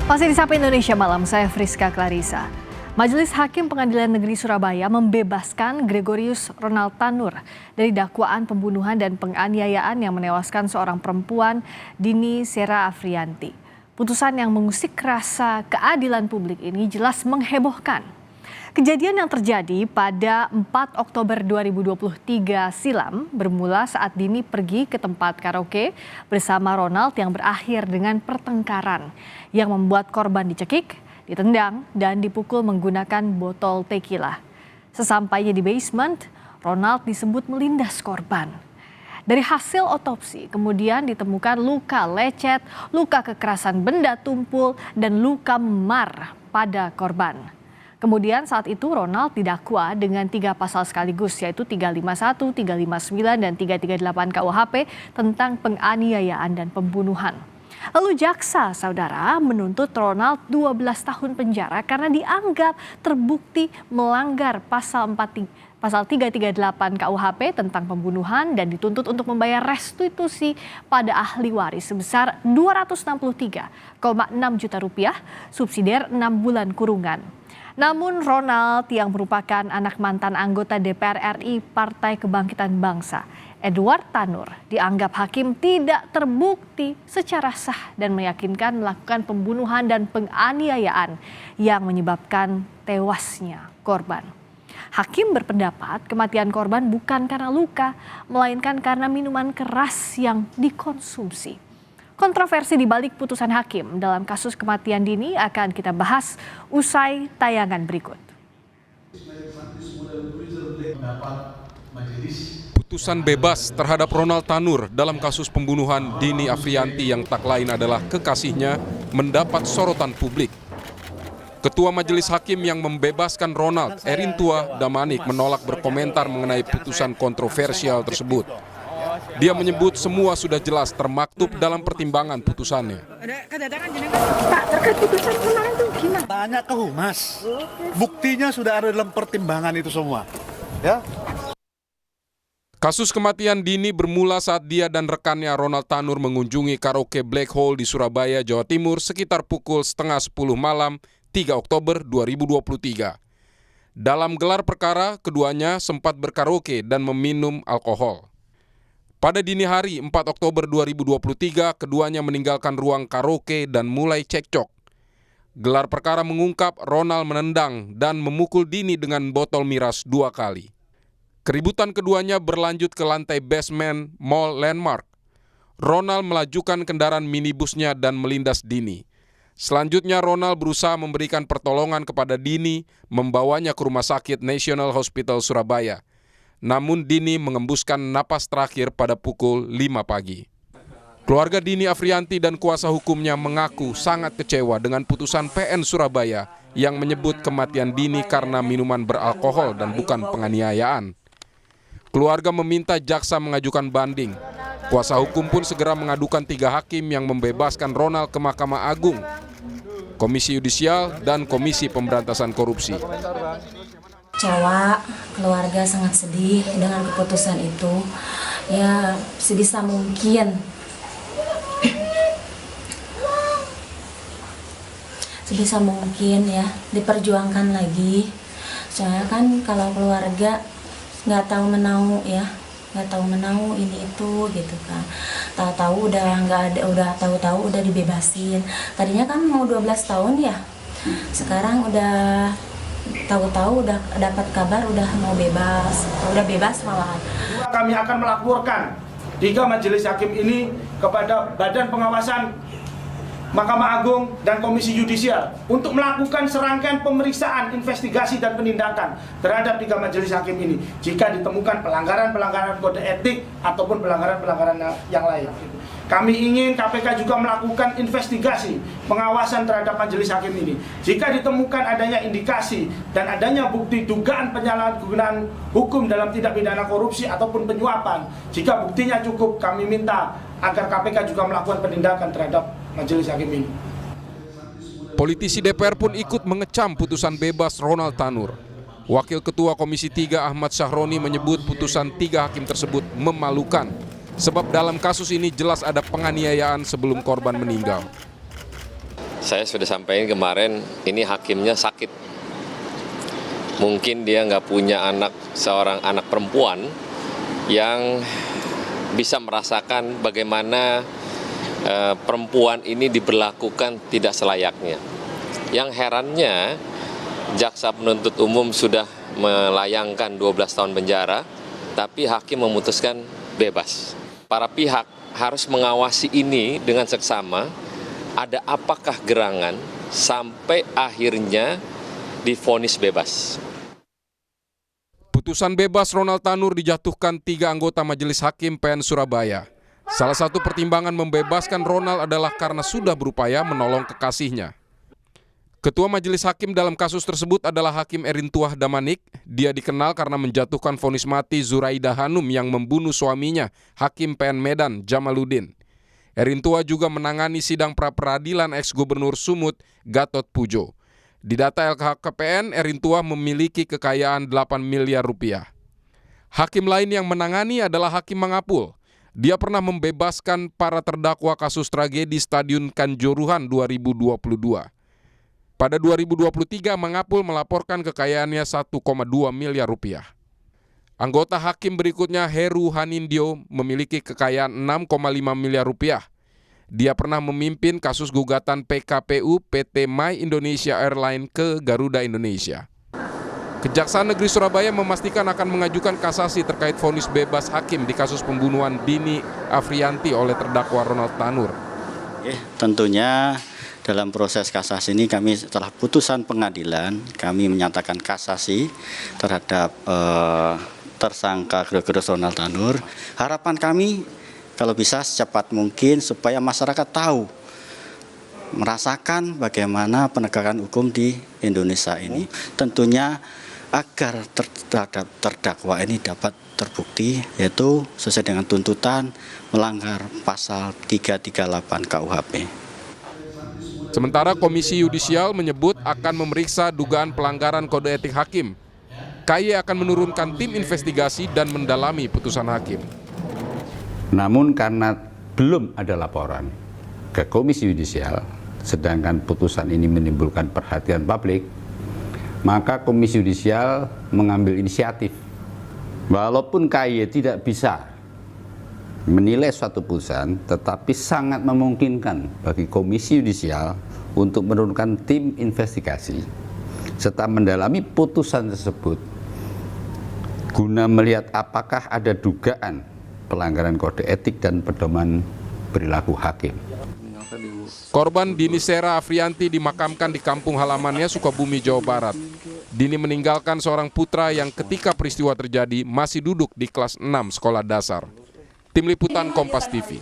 Masih di Sapa Indonesia Malam, saya Friska Clarissa. Majelis Hakim Pengadilan Negeri Surabaya membebaskan Gregorius Ronald Tanur dari dakwaan pembunuhan dan penganiayaan yang menewaskan seorang perempuan, Dini Sera Afriyanti. Putusan yang mengusik rasa keadilan publik ini jelas menghebohkan. Kejadian yang terjadi pada 4 Oktober 2023 silam bermula saat Dini pergi ke tempat karaoke bersama Ronald yang berakhir dengan pertengkaran yang membuat korban dicekik, ditendang, dan dipukul menggunakan botol tequila. Sesampainya di basement, Ronald disebut melindas korban. Dari hasil otopsi kemudian ditemukan luka lecet, luka kekerasan benda tumpul, dan luka memar pada korban. Kemudian saat itu Ronald didakwa dengan 3 pasal sekaligus, yaitu 351, 359, dan 338 KUHP tentang penganiayaan dan pembunuhan. Lalu jaksa saudara menuntut Ronald 12 tahun penjara karena dianggap terbukti melanggar pasal 338 KUHP tentang pembunuhan dan dituntut untuk membayar restitusi pada ahli waris sebesar Rp263,6 juta subsidiar 6 bulan kurungan. Namun Ronald yang merupakan anak mantan anggota DPR RI Partai Kebangkitan Bangsa, Edward Tanur, dianggap hakim tidak terbukti secara sah dan meyakinkan melakukan pembunuhan dan penganiayaan yang menyebabkan tewasnya korban. Hakim berpendapat kematian korban bukan karena luka, melainkan karena minuman keras yang dikonsumsi. Kontroversi di balik putusan hakim dalam kasus kematian Dini akan kita bahas usai tayangan berikut. Putusan bebas terhadap Ronald Tanur dalam kasus pembunuhan Dini Afriyanti yang tak lain adalah kekasihnya mendapat sorotan publik. Ketua Majelis Hakim yang membebaskan Ronald, Erintua Damanik, menolak berkomentar mengenai putusan kontroversial tersebut. Dia menyebut semua sudah jelas termaktub dalam pertimbangan putusannya. Pak, terkait putusan kemarin itu gimana? Tanya ke Humas, buktinya sudah ada dalam pertimbangan itu semua. Ya. Kasus kematian Dini bermula saat dia dan rekannya Ronald Tanur mengunjungi karaoke Black Hole di Surabaya, Jawa Timur sekitar pukul 9:30 malam 3 Oktober 2023. Dalam gelar perkara, keduanya sempat berkaraoke dan meminum alkohol. Pada dini hari 4 Oktober 2023, keduanya meninggalkan ruang karaoke dan mulai cekcok. Gelar perkara mengungkap Ronald menendang dan memukul Dini dengan botol miras 2 kali. Keributan keduanya berlanjut ke lantai basement Mall Landmark. Ronald melajukan kendaraan minibusnya dan melindas Dini. Selanjutnya Ronald berusaha memberikan pertolongan kepada Dini, membawanya ke Rumah Sakit National Hospital Surabaya. Namun Dini mengembuskan napas terakhir pada pukul 5 pagi. Keluarga Dini Afriyanti dan kuasa hukumnya mengaku sangat kecewa dengan putusan PN Surabaya yang menyebut kematian Dini karena minuman beralkohol dan bukan penganiayaan. Keluarga meminta jaksa mengajukan banding. Kuasa hukum pun segera mengadukan 3 hakim yang membebaskan Ronald ke Mahkamah Agung, Komisi Yudisial, dan Komisi Pemberantasan Korupsi. Kecewa, keluarga sangat sedih dengan keputusan itu. Ya, sebisa mungkin ya diperjuangkan lagi. Soalnya kan kalau keluarga nggak tahu menau ya, nggak tahu menau ini itu gitu kan. Tahu-tahu udah nggak ada, tahu-tahu udah dibebasin. Tadinya kan mau 12 tahun ya, sekarang udah tahu-tahu udah dapat kabar udah mau bebas, udah bebas malahan. Kami akan melaporkan 3 majelis hakim ini kepada Badan Pengawasan Mahkamah Agung dan Komisi Yudisial untuk melakukan serangkaian pemeriksaan, investigasi, dan penindakan terhadap 3 majelis hakim ini jika ditemukan pelanggaran-pelanggaran kode etik ataupun pelanggaran-pelanggaran yang lain. Kami ingin KPK juga melakukan investigasi pengawasan terhadap majelis hakim ini. Jika ditemukan adanya indikasi dan adanya bukti dugaan penyalahgunaan hukum dalam tindak pidana korupsi ataupun penyuapan, jika buktinya cukup, kami minta agar KPK juga melakukan penindakan terhadap majelis hakim ini. Politisi DPR pun ikut mengecam putusan bebas Ronald Tanur. Wakil Ketua Komisi 3 Ahmad Syahroni menyebut putusan 3 hakim tersebut memalukan. Sebab dalam kasus ini jelas ada penganiayaan sebelum korban meninggal. Saya sudah sampaikan kemarin, ini hakimnya sakit. Mungkin dia nggak punya seorang anak perempuan yang bisa merasakan bagaimana perempuan ini diberlakukan tidak selayaknya. Yang herannya, jaksa penuntut umum sudah melayangkan 12 tahun penjara, tapi hakim memutuskan bebas. Para pihak harus mengawasi ini dengan seksama, ada apakah gerangan sampai akhirnya divonis bebas. Putusan bebas Ronald Tanur dijatuhkan 3 anggota Majelis Hakim PN Surabaya. Salah satu pertimbangan membebaskan Ronald adalah karena sudah berupaya menolong kekasihnya. Ketua Majelis Hakim dalam kasus tersebut adalah Hakim Erintuah Damanik. Dia dikenal karena menjatuhkan vonis mati Zuraida Hanum yang membunuh suaminya, Hakim PN Medan Jamaluddin. Erintuah juga menangani sidang pra-peradilan ex-gubernur Sumut Gatot Pujo. Di data LHKPN, Erintuah memiliki kekayaan 8 miliar rupiah. Hakim lain yang menangani adalah Hakim Mangapul. Dia pernah membebaskan para terdakwa kasus tragedi Stadion Kanjuruhan 2022. Pada 2023, Mangapul melaporkan kekayaannya 1,2 miliar rupiah. Anggota hakim berikutnya Heru Hanindyo memiliki kekayaan 6,5 miliar rupiah. Dia pernah memimpin kasus gugatan PKPU PT My Indonesia Airline ke Garuda Indonesia. Kejaksaan Negeri Surabaya memastikan akan mengajukan kasasi terkait vonis bebas hakim di kasus pembunuhan Dini Afrianti oleh terdakwa Ronald Tanur. Tentunya dalam proses kasasi ini kami setelah putusan pengadilan, kami menyatakan kasasi terhadap tersangka Gregorius Ronald Tanur. Harapan kami kalau bisa secepat mungkin supaya masyarakat tahu, merasakan bagaimana penegakan hukum di Indonesia ini. Tentunya agar terdakwa ini dapat terbukti, yaitu sesuai dengan tuntutan melanggar pasal 338 KUHP. Sementara Komisi Yudisial menyebut akan memeriksa dugaan pelanggaran kode etik hakim. KY akan menurunkan tim investigasi dan mendalami putusan hakim. Namun karena belum ada laporan ke Komisi Yudisial, sedangkan putusan ini menimbulkan perhatian publik, maka Komisi Yudisial mengambil inisiatif. Walaupun KY tidak bisa menilai suatu putusan, tetapi sangat memungkinkan bagi Komisi Yudisial untuk menurunkan tim investigasi serta mendalami putusan tersebut guna melihat apakah ada dugaan pelanggaran kode etik dan pedoman perilaku hakim. Korban Dini Sera Afrianti dimakamkan di kampung halamannya Sukabumi, Jawa Barat. Dini meninggalkan seorang putra yang ketika peristiwa terjadi masih duduk di kelas 6 sekolah dasar. Tim Liputan Kompas TV.